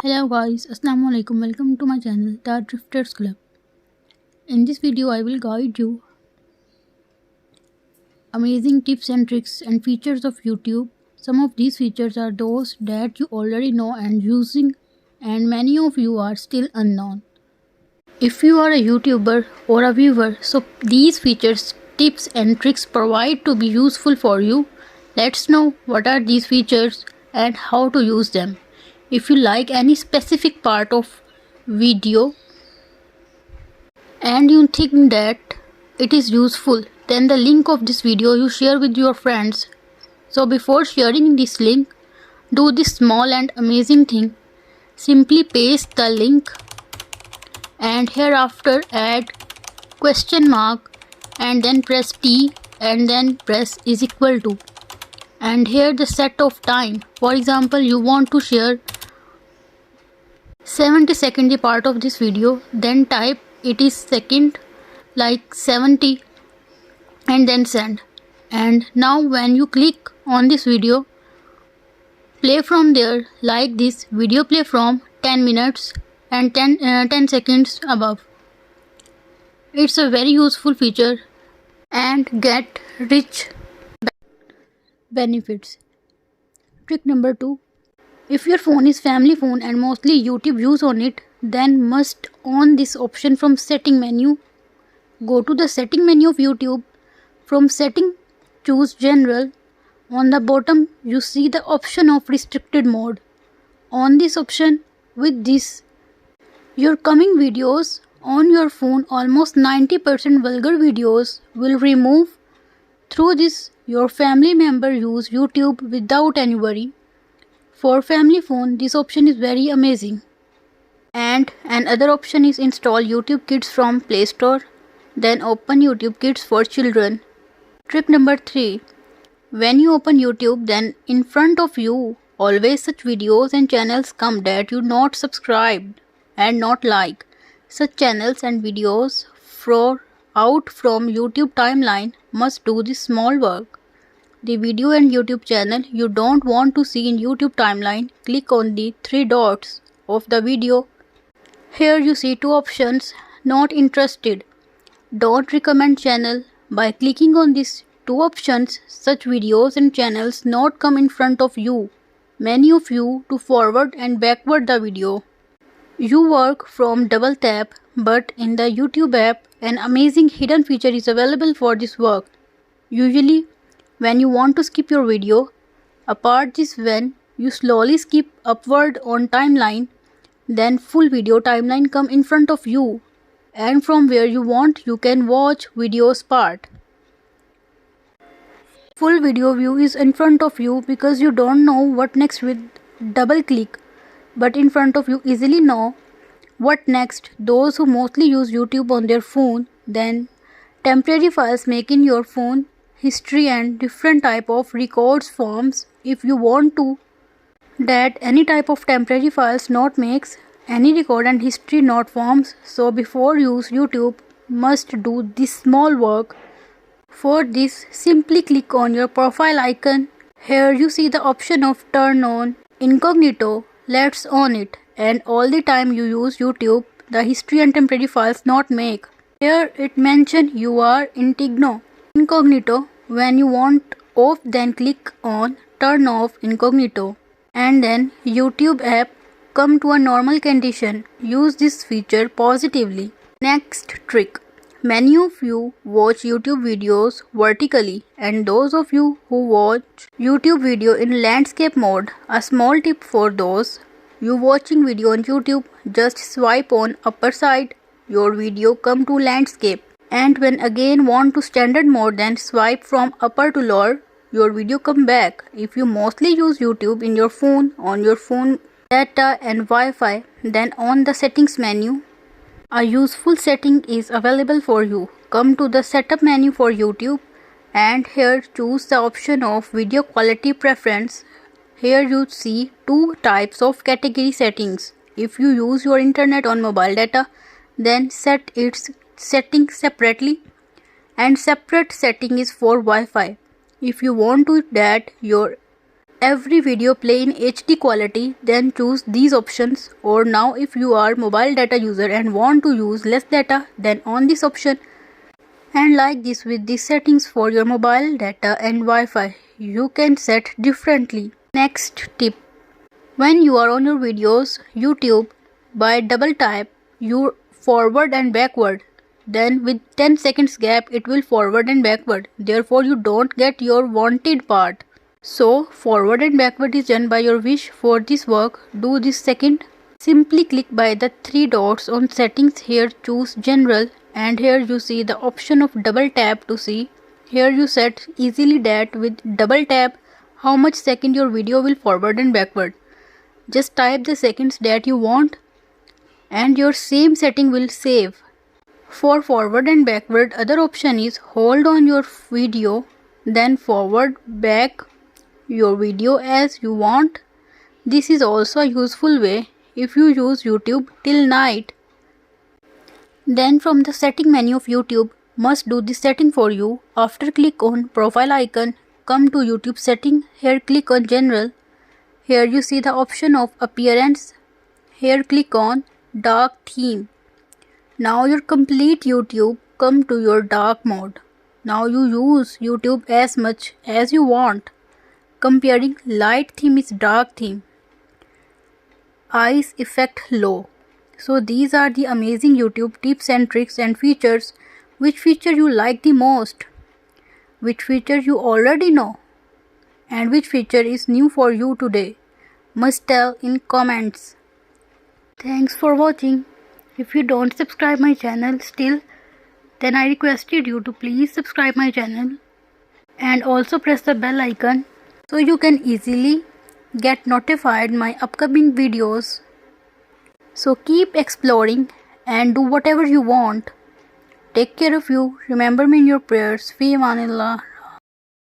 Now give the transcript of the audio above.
Hello guys, Assalamu alaikum. Welcome to my channel, The Drifters Club. In this video, I will guide you amazing tips and tricks and features of YouTube. Some of these features are those that you already know and using, and many of you are still unknown. If you are a YouTuber or a viewer, so these features, tips and tricks provide to be useful for you. Let's know what are these features and how to use them. If you like any specific part of video and you think that it is useful, then the link of this video you share with your friends. So before sharing this link, do this small and amazing thing. Simply paste the link and hereafter add question mark and then press T and then press is equal to, and here the set of time. For example, you want to share 70-second part of this video, then type it is second like 70 and then send. And now when you click on this video, play from there like this video play from 10 minutes and 10 seconds above. It's a very useful feature and get rich benefits. Trick number 2. If your phone is family phone and mostly YouTube use on it, then must on this option from setting menu. Go to the setting menu of YouTube. From setting, choose general. On the bottom, you see the option of restricted mode. On this option, with this, your coming videos on your phone, almost 90% vulgar videos will remove. Through this, your family member use YouTube without any worry. For family phone, this option is very amazing. And another option is install YouTube Kids from Play Store. Then open YouTube Kids for children. Trick number 3. When you open YouTube, then in front of you, always such videos and channels come that you not subscribed and not like. Such channels and videos out from YouTube timeline must do this small work. The video and YouTube channel you don't want to see in YouTube timeline, click on the 3 dots of the video. Here you see 2 options, not interested, don't recommend channel. By clicking on these 2 options, such videos and channels not come in front of you. Many of you to forward and backward the video. You work from double tap, but in the YouTube app, an amazing hidden feature is available for this work. Usually, when you want to skip your video, apart this when you slowly skip upward on timeline, then full video timeline come in front of you, and from where you want you can watch videos part. Full video view is in front of you because you don't know what next with double click, but in front of you easily know what next. Those who mostly use YouTube on their phone, then temporary files make in your phone history and different type of records forms. If you want to that any type of temporary files not makes any record and history not forms, so before use YouTube must do this small work. For this, simply click on your profile icon. Here you see the option of turn on incognito. Let's on it, and all the time you use YouTube, the history and temporary files not make. Here it mention you are incognito. When you want off, then click on turn off incognito, and then YouTube app come to a normal condition. Use this feature positively. Next trick. Many of you watch YouTube videos vertically, and those of you who watch YouTube video in landscape mode. A small tip for those you watching video on YouTube, just swipe on upper side, your video come to landscape. And when again want to standard mode, then swipe from upper to lower, your video come back. If you mostly use YouTube in your phone, on your phone data and Wi-Fi, then on the settings menu, a useful setting is available for you. Come to the setup menu for YouTube and here choose the option of video quality preference. Here you see 2 types of category settings. If you use your internet on mobile data, then set its setting separately, and separate setting is for Wi-Fi. If you want to that your every video play in HD quality, then choose these options. Or now if you are mobile data user and want to use less data, then on this option. And like this, with these settings for your mobile data and Wi-Fi, you can set differently. Next tip. When you are on your videos, YouTube, by double tap, you forward and backward. Then with 10 seconds gap, it will forward and backward. Therefore, you don't get your wanted part. So, forward and backward is done by your wish. For this work, do this second. Simply click by the 3 dots on settings. Here choose general, and here you see the option of double tap to see. Here you set easily that with double tap how much second your video will forward and backward. Just type the seconds that you want and your same setting will save. For forward and backward, other option is hold on your video, then forward back your video as you want. This is also a useful way if you use YouTube till night. Then from the setting menu of YouTube, must do this setting for you. After click on profile icon, come to YouTube setting. Here click on general. Here you see the option of appearance. Here click on dark theme. Now your complete YouTube come to your dark mode. Now you use YouTube as much as you want. Comparing light theme is dark theme. Eyes effect low. So these are the amazing YouTube tips and tricks and features. Which feature you like the most? Which feature you already know? And which feature is new for you today? Must tell in comments. Thanks for watching. If you don't subscribe my channel still, then I requested you to please subscribe my channel and also press the bell icon so you can easily get notified my upcoming videos. So keep exploring and do whatever you want. Take care of you. Remember me in your prayers. Fi amanillah.